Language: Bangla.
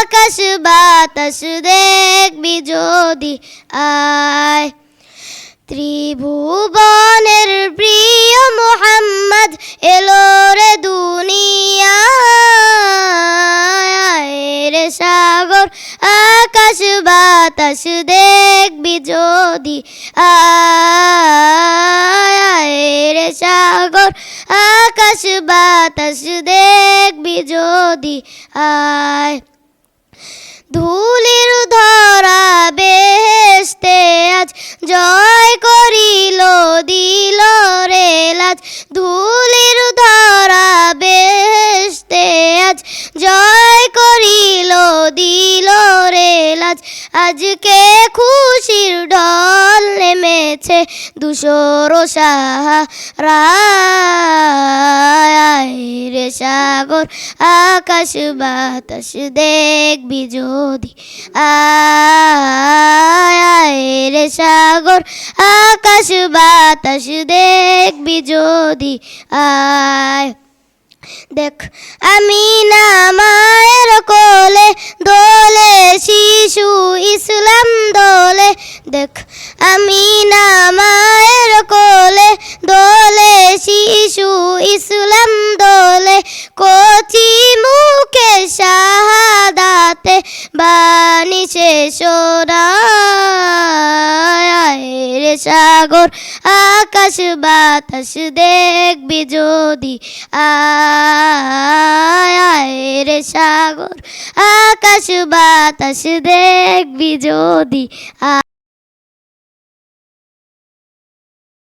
আকাশ বাতাস দেখবি যদি আয়। ত্রিভুবনের প্রিয় মুহাম্মদ এলো রে দুনিয়ায় রে সাগর আকাশ বাতাস দেখবি যদি আয় রে সাগর আকাশ বাতাস দেখবি যদি আয়। ধুলির ধরা বেহেশতে আজ জয় করিল দিল রে লাজ। ধুলির ধরা বেহেশতে আজ জয় করিল দিল রে লাজ। আজকে খুশির ঢল নেমেছে ধূসর সাহারায় রে সাগর আকাশ বাতাস দেখবি যদি আয় রে সাগর আকাশ বাতাস দেখবি যদি আয়। দেখ আমিনা মায়ের কোলে দোলে শিশু ইসলাম দোলে। দেখ আমিনা মায়ের কোলে দোলে শিশু ইসলাম দোলে। কচি মুখে শাহাদাতে বাণী শেষ রে সাগর আকাশ বাতাস দেখবি যদি আয় রে সাগর আকাশ বাতাস দেখবি যদি আয়।